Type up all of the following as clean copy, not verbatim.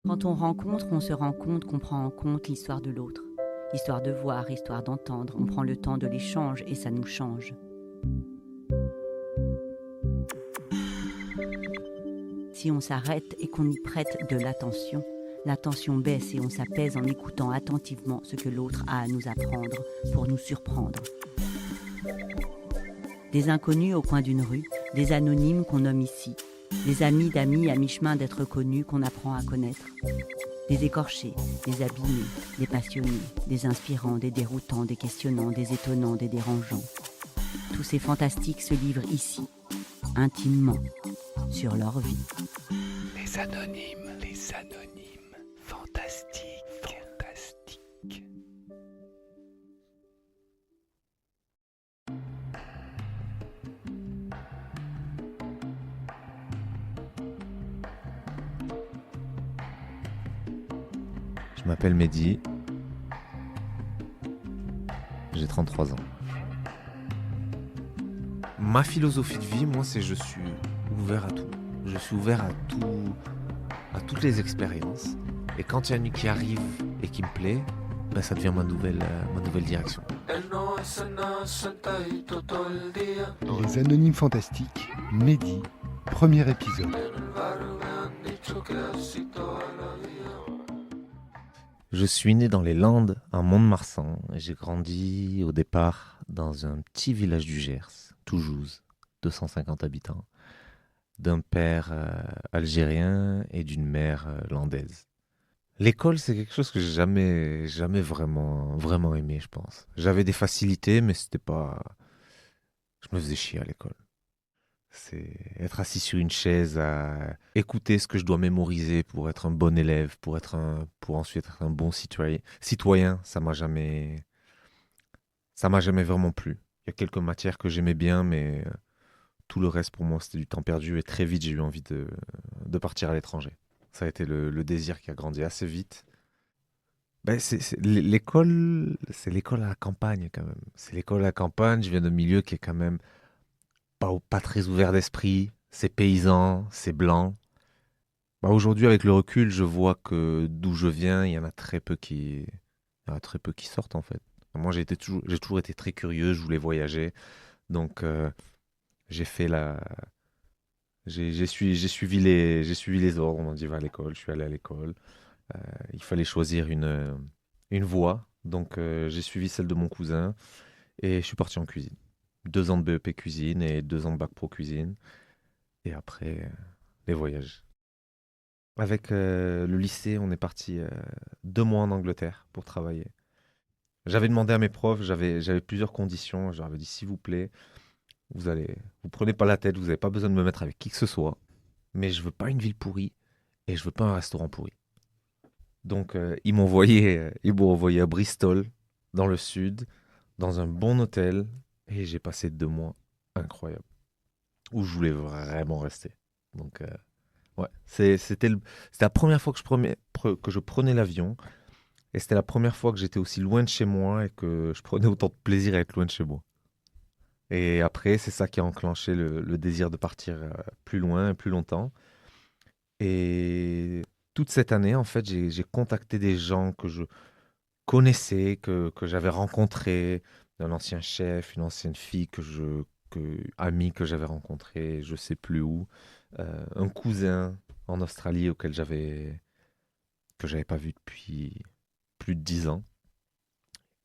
Quand on rencontre, on se rend compte qu'on prend en compte l'histoire de l'autre. Histoire de voir, histoire d'entendre, on prend le temps de l'échange et ça nous change. Si on s'arrête et qu'on y prête de l'attention baisse et on s'apaise en écoutant attentivement ce que l'autre a à nous apprendre pour nous surprendre. Des inconnus au coin d'une rue, des anonymes qu'on nomme ici, des amis d'amis à mi-chemin d'être connus qu'on apprend à connaître. Des écorchés, des abîmés, des passionnés, des inspirants, des déroutants, des questionnants, des étonnants, des dérangeants. Tous ces fantastiques se livrent ici, intimement, sur leur vie. Les anonymes, fantastiques. Je m'appelle Mehdi, j'ai 33 ans. Ma philosophie de vie, moi, c'est je suis ouvert à tout. Je suis ouvert à toutes les expériences. Et quand il y a une qui arrive et qui me plaît, ben ça devient ma nouvelle direction. Les anonymes fantastiques, Mehdi, premier épisode. Je suis né dans les Landes, à Mont-de-Marsan, et j'ai grandi au départ dans un petit village du Gers, Toujouz, 250 habitants, d'un père algérien et d'une mère landaise. L'école, c'est quelque chose que j'ai jamais vraiment aimé, je pense. J'avais des facilités, mais c'était pas... Je me faisais chier à l'école. C'est être assis sur une chaise à écouter ce que je dois mémoriser pour être un bon élève, pour ensuite être un bon citoyen. Ça m'a jamais vraiment plu. Il y a quelques matières que j'aimais bien, mais tout le reste pour moi c'était du temps perdu et très vite j'ai eu envie de partir à l'étranger. Ça a été le désir qui a grandi assez vite. Ben, l'école, c'est l'école à la campagne quand même. C'est l'école à la campagne, je viens d'un milieu qui est quand même pas très ouvert d'esprit, c'est paysan, c'est blanc. Bah, aujourd'hui, avec le recul, je vois que d'où je viens, il y en a très peu qui sortent en fait. Moi, j'ai toujours été très curieux, je voulais voyager, donc j'ai fait la, j'ai suivi les ordres. On m'a dit va à l'école, je suis allé à l'école. Il fallait choisir une voie, donc j'ai suivi celle de mon cousin et je suis parti en cuisine. 2 ans de BEP cuisine et 2 ans de bac pro cuisine. Et après, les voyages. Avec le lycée, on est parti 2 mois en Angleterre pour travailler. J'avais demandé à mes profs, j'avais plusieurs conditions. Je leur avais dit, s'il vous plaît, vous prenez pas la tête, vous n'avez pas besoin de me mettre avec qui que ce soit. Mais je veux pas une ville pourrie et je veux pas un restaurant pourri. Donc, ils m'ont envoyé à Bristol, dans le sud, dans un bon hôtel. Et j'ai passé 2 mois incroyables, où je voulais vraiment rester. Donc, ouais, c'était la première fois que je prenais l'avion. Et c'était la première fois que j'étais aussi loin de chez moi et que je prenais autant de plaisir à être loin de chez moi. Et après, c'est ça qui a enclenché le désir de partir plus loin et plus longtemps. Et toute cette année, en fait, j'ai contacté des gens que je connaissais, que j'avais rencontrés, un ancien chef, une ancienne fille amie que j'avais rencontrée, je sais plus où, un cousin en Australie que j'avais pas vu depuis plus de 10 ans.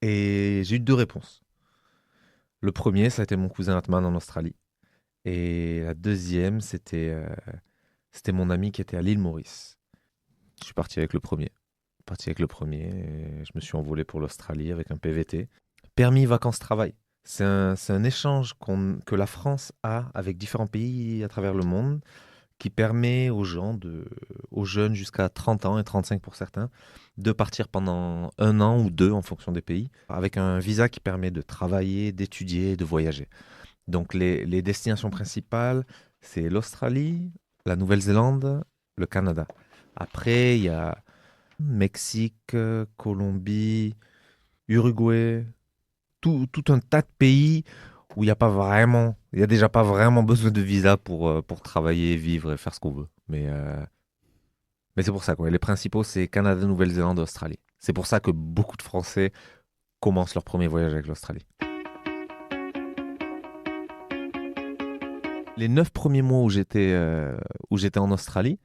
Et j'ai eu 2 réponses. Le premier, ça a été mon cousin Atman en Australie. Et la deuxième, c'était mon ami qui était à l'île Maurice. Je suis parti avec le premier. Et je me suis envolé pour l'Australie avec un PVT. Permis vacances-travail. C'est un échange que la France a avec différents pays à travers le monde qui permet aux jeunes jusqu'à 30 ans et 35 pour certains, de partir pendant 1 an ou 2 en fonction des pays, avec un visa qui permet de travailler, d'étudier, de voyager. Donc les destinations principales, c'est l'Australie, la Nouvelle-Zélande, le Canada. Après, il y a Mexique, Colombie, Uruguay, tout un tas de pays où il y a déjà pas vraiment besoin de visa pour travailler, vivre et faire ce qu'on veut. Mais Mais c'est pour ça, quoi. Les principaux, c'est Canada, Nouvelle-Zélande, Australie. C'est pour ça que beaucoup de Français commencent leur premier voyage avec l'Australie. Les 9 premiers mois où j'étais en Australie,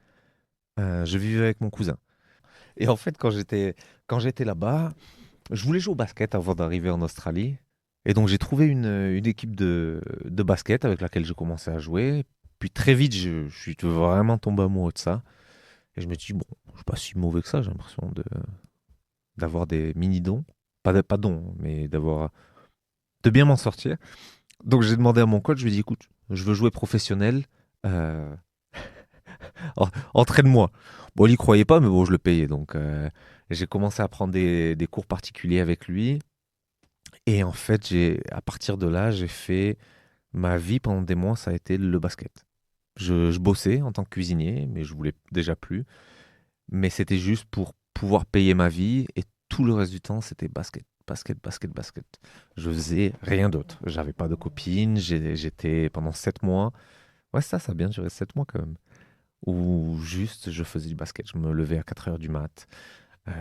je vivais avec mon cousin. Et en fait, quand j'étais là-bas, je voulais jouer au basket avant d'arriver en Australie. Et donc, j'ai trouvé une équipe de basket avec laquelle j'ai commencé à jouer. Puis très vite, je suis vraiment tombé amoureux de ça. Et je me dis, bon, je suis pas si mauvais que ça. J'ai l'impression d'avoir des mini-dons. Pas dons, mais de bien m'en sortir. Donc, j'ai demandé à mon coach, je lui ai dit, écoute, je veux jouer professionnel. euh, Entraîne-moi. Bon, il y croyait pas, mais bon, je le payais. Donc, j'ai commencé à prendre des cours particuliers avec lui. Et en fait, à partir de là, j'ai fait ma vie pendant des mois, ça a été le basket. Je bossais en tant que cuisinier, mais je voulais déjà plus. Mais c'était juste pour pouvoir payer ma vie. Et tout le reste du temps, c'était basket, basket, basket, basket. Je faisais rien d'autre. J'avais pas de copine. J'étais pendant 7 mois. Ouais, ça a bien duré 7 mois quand même. Où juste je faisais du basket. Je me levais à 4 heures du mat.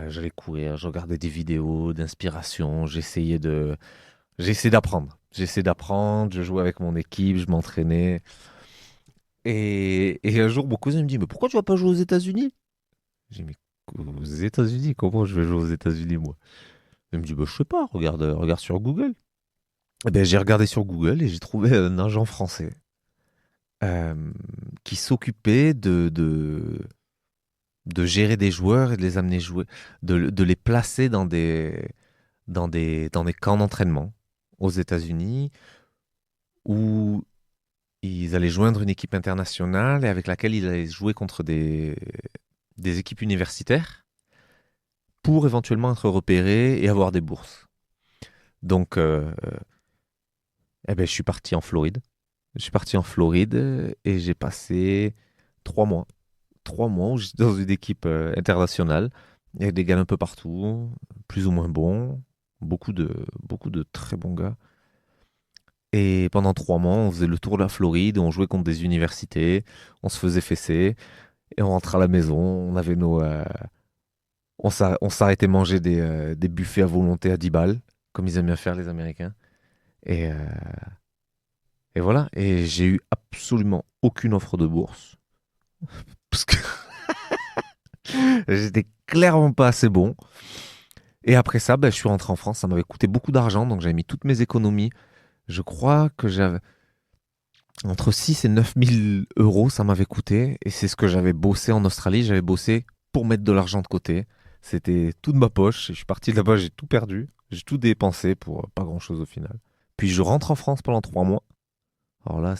J'allais courir, je regardais des vidéos d'inspiration. J'essayais d'apprendre. J'essayais d'apprendre. Je jouais avec mon équipe, je m'entraînais. Et un jour, mon cousin me dit, mais pourquoi tu vas pas jouer aux États-Unis? J'ai dit, mais aux États-Unis, comment je vais jouer aux États-Unis, moi? Il me dit, bah, je sais pas, regarde sur Google. Eh ben, j'ai regardé sur Google et j'ai trouvé un agent français euh, qui s'occupait de gérer des joueurs et de les amener jouer, de les placer dans des camps d'entraînement aux États-Unis où ils allaient joindre une équipe internationale et avec laquelle ils allaient jouer contre des équipes universitaires pour éventuellement être repérés et avoir des bourses. Donc, eh ben, je suis parti en Floride. Je suis parti en Floride et j'ai passé 3 mois. 3 mois où j'étais dans une équipe internationale. Il y a des gars un peu partout, plus ou moins bons, beaucoup de très bons gars. Et pendant 3 mois, on faisait le tour de la Floride, on jouait contre des universités, on se faisait fesser, et on rentrait à la maison, on avait on s'arrêtait manger des buffets à volonté à 10 balles, comme ils aiment bien faire les Américains. Et, euh, et voilà, et j'ai eu absolument aucune offre de bourse, parce que j'étais clairement pas assez bon. Et après ça, ben, je suis rentré en France, ça m'avait coûté beaucoup d'argent, donc j'avais mis toutes mes économies. Je crois que j'avais entre 6 et 9 000 euros, ça m'avait coûté. Et c'est ce que j'avais bossé en Australie. J'avais bossé pour mettre de l'argent de côté. C'était tout de ma poche. Et je suis parti de là-bas, j'ai tout perdu. J'ai tout dépensé pour pas grand-chose au final. Puis je rentre en France pendant 3 mois. Alors là,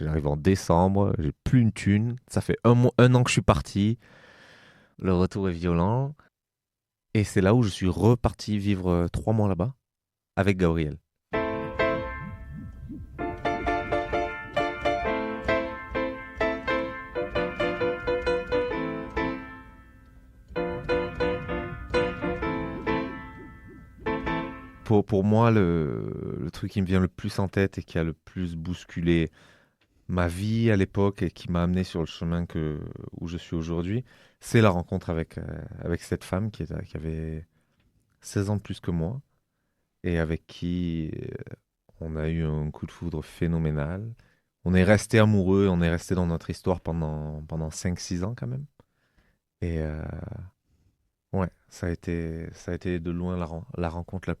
j'arrive en décembre, j'ai plus une thune. Ça fait un an que je suis parti. Le retour est violent. Et c'est là où je suis reparti vivre 3 mois là-bas avec Gabriel. Pour moi, le truc qui me vient le plus en tête et qui a le plus bousculé ma vie à l'époque et qui m'a amené sur le chemin où je suis aujourd'hui, c'est la rencontre avec cette femme qui avait 16 ans de plus que moi et avec qui on a eu un coup de foudre phénoménal. On est resté amoureux, on est resté dans notre histoire pendant 5-6 ans quand même. Et ouais, ça a été de loin la rencontre la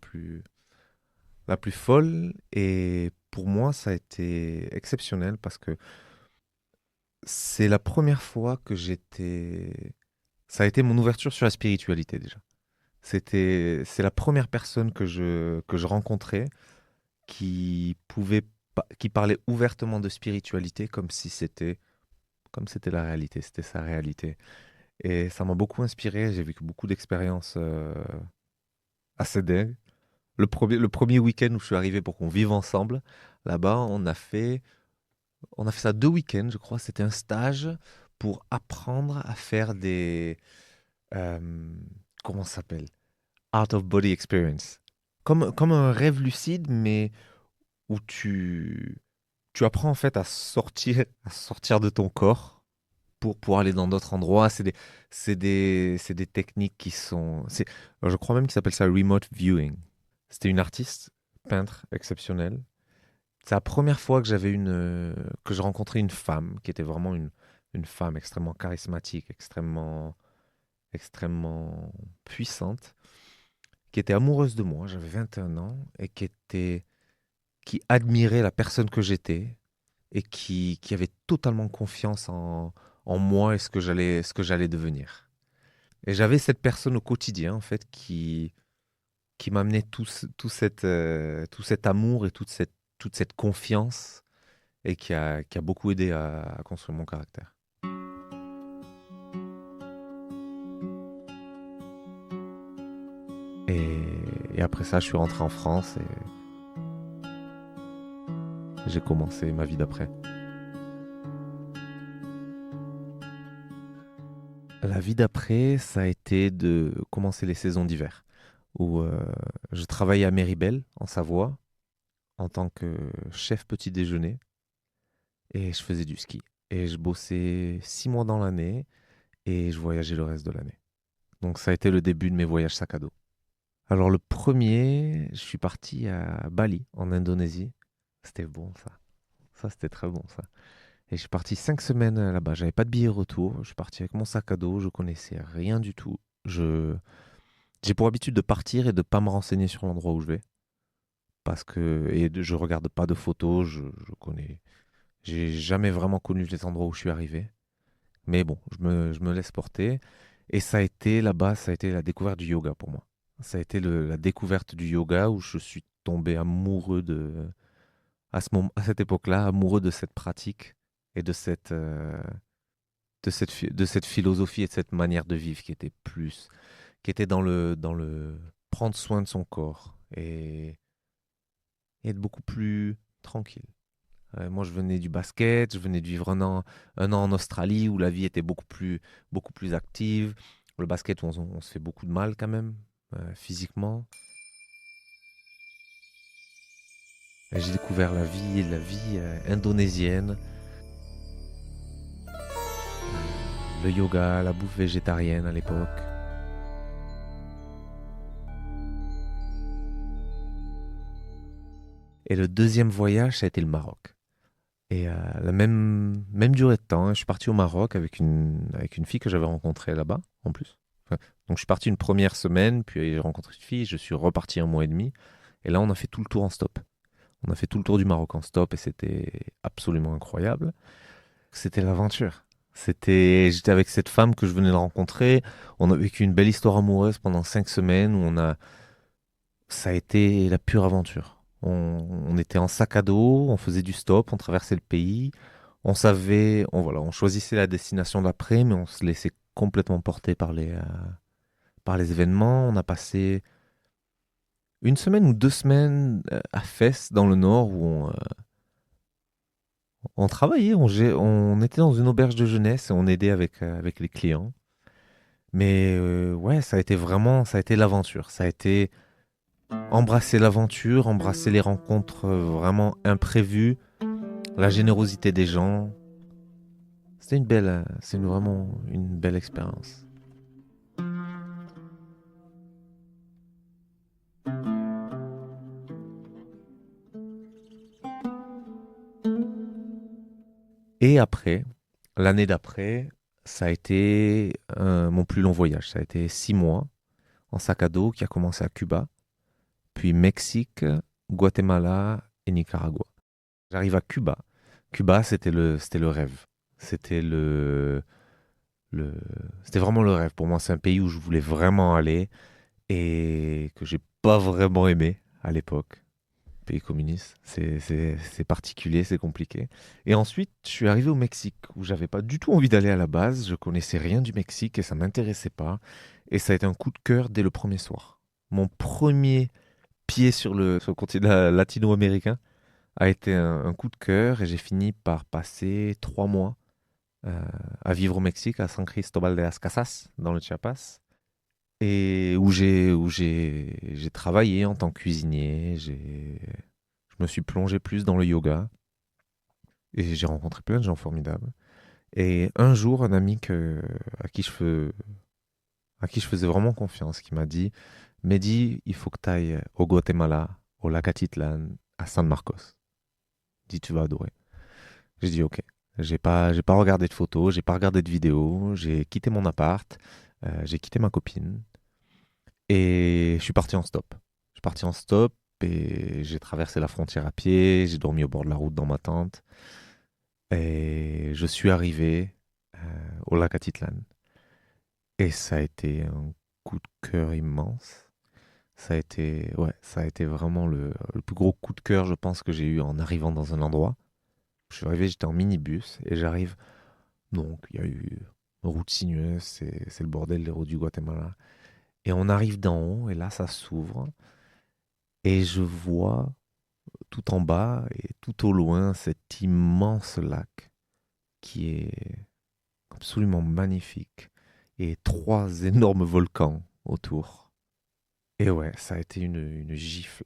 plus folle. Et pour moi, ça a été exceptionnel parce que c'est la première fois que ça a été mon ouverture sur la spiritualité déjà. C'est la première personne que je rencontrais qui parlait ouvertement de spiritualité comme c'était la réalité, c'était sa réalité. Et ça m'a beaucoup inspiré. J'ai vécu beaucoup d'expériences assez dingues. Le premier week-end où je suis arrivé pour qu'on vive ensemble, là-bas, on a fait ça 2 week-ends, je crois. C'était un stage pour apprendre à faire euh, comment ça s'appelle? Out of body experience. Comme un rêve lucide, mais où tu apprends en fait à sortir de ton corps pour aller dans d'autres endroits. C'est des techniques qui sont... je crois même qu'ils appellent ça remote viewing. C'était une artiste, peintre exceptionnelle. C'est la première fois que que je rencontrais une femme qui était vraiment une femme extrêmement charismatique, extrêmement puissante, qui était amoureuse de moi. J'avais 21 ans et qui admirait la personne que j'étais et qui avait totalement confiance en moi et ce que j'allais devenir. Et j'avais cette personne au quotidien, en fait, qui m'amenait tout cet amour et toute cette confiance et qui a beaucoup aidé à construire mon caractère. Et après ça, je suis rentré en France et j'ai commencé ma vie d'après. La vie d'après, ça a été de commencer les saisons d'hiver, où je travaillais à Méribel, en Savoie, en tant que chef petit déjeuner, et je faisais du ski. Et je bossais 6 mois dans l'année, et je voyageais le reste de l'année. Donc ça a été le début de mes voyages sac à dos. Alors le premier, je suis parti à Bali, en Indonésie. C'était bon ça. Ça, c'était très bon ça. Et je suis parti 5 semaines là-bas. J'avais pas de billet retour. Je suis parti avec mon sac à dos. Je connaissais rien du tout. J'ai pour habitude de partir et de pas me renseigner sur l'endroit où je vais. Je regarde pas de photos. J'ai jamais vraiment connu les endroits où je suis arrivé. Mais bon, je me laisse porter. Et là-bas, ça a été la découverte du yoga pour moi. Ça a été la découverte du yoga où je suis tombé amoureux à cette époque-là, amoureux de cette pratique et de cette philosophie et de cette manière de vivre qui était dans le prendre soin de son corps et être beaucoup plus tranquille. Moi, je venais du basket, je venais de vivre un an en Australie où la vie était beaucoup plus active. Le basket, on se fait beaucoup de mal quand même, physiquement. Et j'ai découvert la vie indonésienne, le yoga, la bouffe végétarienne à l'époque. Et le deuxième voyage, ça a été le Maroc. Et la même durée de temps, je suis parti au Maroc avec une fille que j'avais rencontrée là-bas, en plus. Donc je suis parti une première semaine, puis j'ai rencontré une fille, je suis reparti 1 mois et demi. Et là, on a fait tout le tour en stop. On a fait tout le tour du Maroc en stop et c'était absolument incroyable. C'était l'aventure. J'étais avec cette femme que je venais de rencontrer. On a vécu une belle histoire amoureuse pendant 5 semaines où ça a été la pure aventure. On était en sac à dos, on faisait du stop, on traversait le pays. On choisissait la destination d'après, mais on se laissait complètement porter par les événements. On a passé 1 semaine ou 2 semaines à Fès, dans le nord, où on travaillait, on était dans une auberge de jeunesse et on aidait avec les clients. Mais ouais, ça a été l'aventure. Ça a été embrasser l'aventure, embrasser les rencontres vraiment imprévues, la générosité des gens. C'est vraiment une belle expérience. Et après, l'année d'après, ça a été mon plus long voyage. Ça a été 6 mois en sac à dos qui a commencé à Cuba, puis Mexique, Guatemala et Nicaragua. J'arrive à Cuba. Cuba, c'était le rêve. C'était c'était vraiment le rêve. Pour moi, c'est un pays où je voulais vraiment aller et que j'ai pas vraiment aimé à l'époque. Pays communiste, c'est particulier, c'est compliqué. Et ensuite, je suis arrivé au Mexique, où j'avais pas du tout envie d'aller à la base. Je connaissais rien du Mexique et ça m'intéressait pas. Et ça a été un coup de cœur dès le premier soir. Mon premier pied sur le continent latino-américain a été un coup de cœur et j'ai fini par passer 3 mois à vivre au Mexique, à San Cristóbal de las Casas, dans le Chiapas. Et où j'ai travaillé en tant que cuisinier, je me suis plongé plus dans le yoga et j'ai rencontré plein de gens formidables. Et un jour, un ami à qui je faisais vraiment confiance, qui m'a dit, Mehdi, il faut que tu ailles au Guatemala, au lac Atitlan, à San Marcos. Il dit, tu vas adorer. J'ai dit, ok. J'ai pas regardé de photos, j'ai pas regardé de vidéos, j'ai quitté mon appart, j'ai quitté ma copine et je suis parti en stop. Je suis parti en stop et j'ai traversé la frontière à pied, j'ai dormi au bord de la route dans ma tente et je suis arrivé au lac Atitlan. Et ça a été un coup de cœur immense. Ça a été vraiment le plus gros coup de cœur, je pense, que j'ai eu en arrivant dans un endroit. Je suis arrivé, j'étais en minibus et j'arrive. Donc, il y a eu une route sinueuse, c'est le bordel, les routes du Guatemala. Et on arrive d'en haut et là, ça s'ouvre et je vois tout en bas et tout au loin cet immense lac qui est absolument magnifique et trois énormes volcans autour. Et ouais, ça a été une gifle,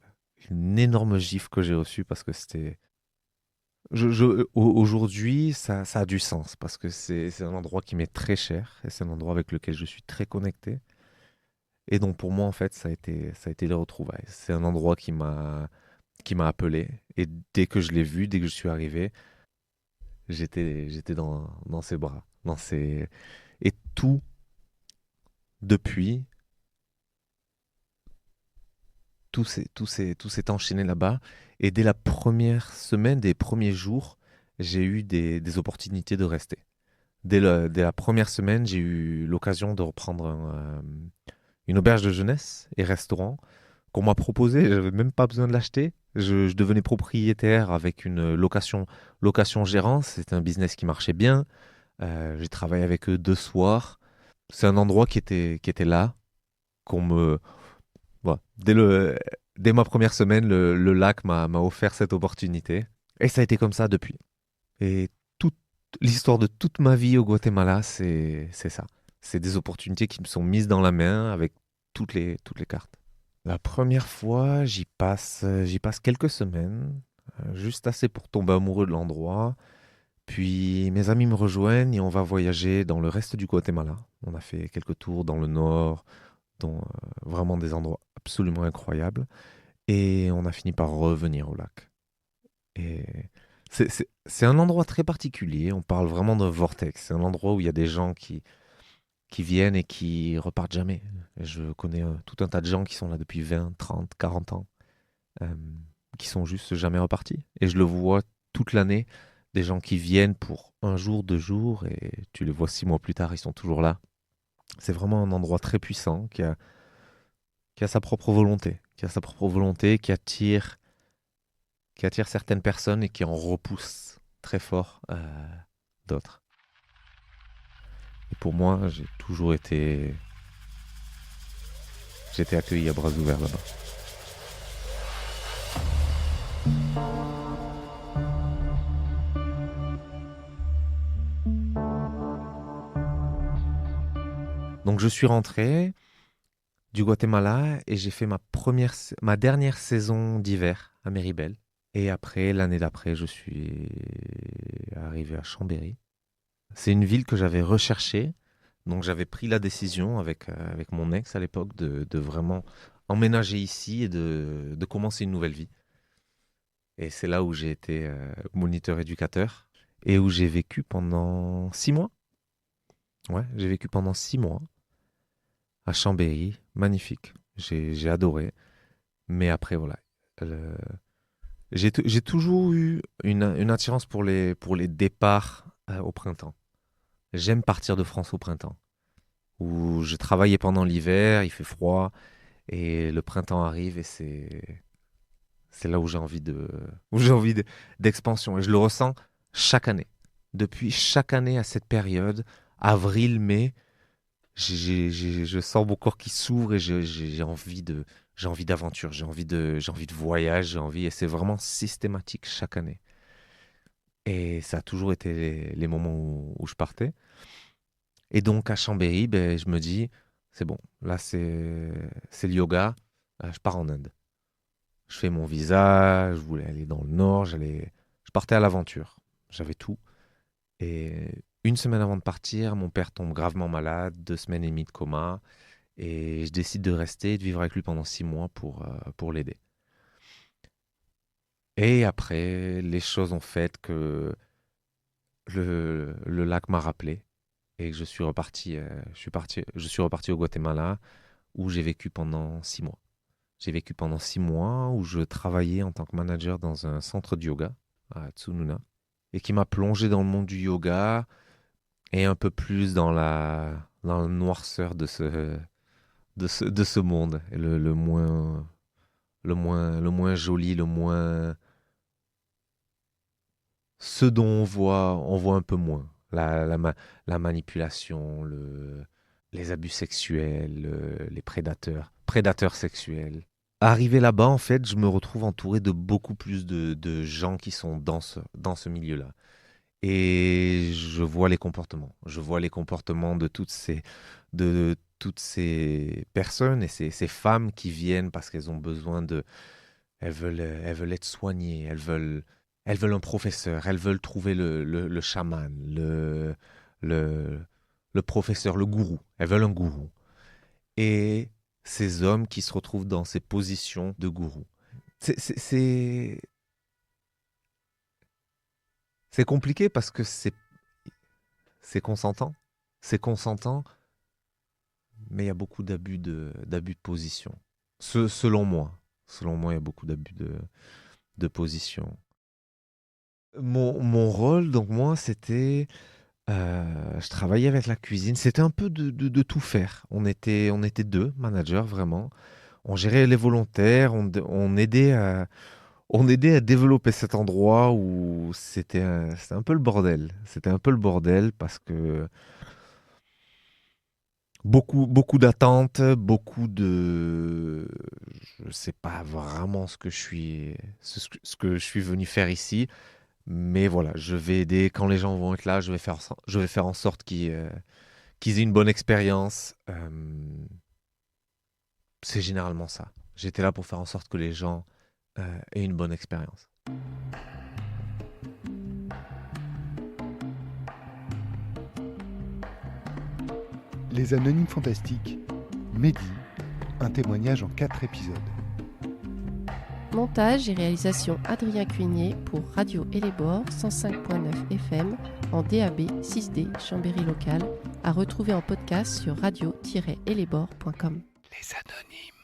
une énorme gifle que j'ai reçue parce que c'était. Aujourd'hui, ça a du sens parce que c'est un endroit qui m'est très cher et c'est un endroit avec lequel je suis très connecté. Et donc pour moi, en fait, ça a été les retrouvailles. C'est un endroit qui m'a appelé. Et dès que je l'ai vu, dès que je suis arrivé, j'étais dans ses bras. Et tout, depuis, tout s'est enchaîné là-bas. Et dès la première semaine, des premiers jours, j'ai eu des opportunités de rester. Dès la première semaine, j'ai eu l'occasion de reprendre une auberge de jeunesse et restaurant qu'on m'a proposé. Je n'avais même pas besoin de l'acheter. Je devenais propriétaire avec une location-gérance. C'était un business qui marchait bien. J'ai travaillé avec eux 2 soirs. C'est un endroit qui était là, qu'on me, voilà. Dès ma première semaine, le lac m'a offert cette opportunité. Et ça a été comme ça depuis. Et toute l'histoire de toute ma vie au Guatemala, c'est ça. C'est des opportunités qui me sont mises dans la main avec toutes les cartes. La première fois, j'y passe quelques semaines, juste assez pour tomber amoureux de l'endroit. Puis mes amis me rejoignent et on va voyager dans le reste du Guatemala. On a fait quelques tours dans le nord, dont vraiment des endroits absolument incroyables. Et on a fini par revenir au lac. Et c'est un endroit très particulier. On parle vraiment d'un vortex. C'est un endroit où il y a des gens qui viennent et qui repartent jamais. Je connais tout un tas de gens qui sont là depuis 20, 30, 40 ans, euh, qui sont juste jamais repartis. Et je le vois toute l'année, des gens qui viennent pour un jour, 2 jours, et tu les vois 6 mois plus tard, ils sont toujours là. C'est vraiment un endroit très puissant qui a sa propre volonté, qui attire certaines personnes et qui en repousse très fort d'autres. Et pour moi, j'ai été accueilli à bras ouverts là-bas. Donc je suis rentré du Guatemala et j'ai fait ma dernière saison d'hiver à Méribel. Et après, l'année d'après, je suis arrivé à Chambéry. C'est une ville que j'avais recherchée. Donc j'avais pris la décision avec mon ex à l'époque de vraiment emménager ici et de commencer une nouvelle vie. Et c'est là où j'ai été moniteur éducateur et où j'ai vécu pendant 6 mois. Ouais, j'ai vécu pendant 6 mois à Chambéry. Magnifique. J'ai adoré. Mais après, voilà. Le- j'ai toujours eu une attirance pour les départs au printemps. J'aime partir de France au printemps. Où je travaillais pendant l'hiver, il fait froid, et le printemps arrive et c'est là où j'ai envie d'expansion. Et je le ressens chaque année. Depuis chaque année à cette période, avril, mai, je sens mon corps qui s'ouvre et j'ai envie d'aventure, j'ai envie de voyage, et c'est vraiment systématique chaque année. Et ça a toujours été les moments où je partais. Et donc à Chambéry, ben, je me dis, c'est bon, là c'est le yoga, je pars en Inde. Je fais mon visa, je voulais aller dans le nord, je partais à l'aventure, j'avais tout. Et Une semaine avant de partir, mon père tombe gravement malade, 2 semaines et demie de coma, et je décide de rester et de vivre avec lui pendant 6 mois pour l'aider. Et après, les choses ont fait que le lac m'a rappelé et que je suis reparti au Guatemala où j'ai vécu pendant 6 mois. J'ai vécu pendant 6 mois où je travaillais en tant que manager dans un centre de yoga à Tsununa et qui m'a plongé dans le monde du yoga et un peu plus dans la noirceur de ce monde, et le moins joli, ce dont on voit un peu moins. La manipulation, les abus sexuels, les prédateurs sexuels. Arrivé là-bas, en fait, je me retrouve entouré de beaucoup plus de gens qui sont dans ce milieu-là. Et je vois les comportements. Je vois les comportements de toutes ces personnes et ces femmes qui viennent parce qu'elles ont besoin de... elles veulent être soignées, elles veulent un professeur, elles veulent trouver le chaman, le professeur, le gourou. Elles veulent un gourou. Et ces hommes qui se retrouvent dans ces positions de gourou. C'est compliqué parce que c'est consentant. C'est consentant, mais il y a beaucoup d'abus de position. Selon moi. Selon moi, il y a beaucoup d'abus de position. Mon rôle, donc moi, c'était... je travaillais avec la cuisine. C'était un peu de tout faire. On était 2 managers, vraiment. On gérait les volontaires, on aidait à développer cet endroit où c'était un peu le bordel. C'était un peu le bordel parce que beaucoup d'attentes, je ne sais pas vraiment ce que je suis venu faire ici. Mais voilà, je vais aider. Quand les gens vont être là, je vais faire en sorte qu'ils aient une bonne expérience. C'est généralement ça. J'étais là pour faire en sorte que les gens aient une bonne expérience. Les Anonymes Fantastiques, Mehdi, un témoignage en 4 épisodes. Montage et réalisation Adrien Cuigné pour Radio Hellebore 105.9 FM en DAB 6D Chambéry local, à retrouver en podcast sur radio-hellebore.com. Les Anonymes.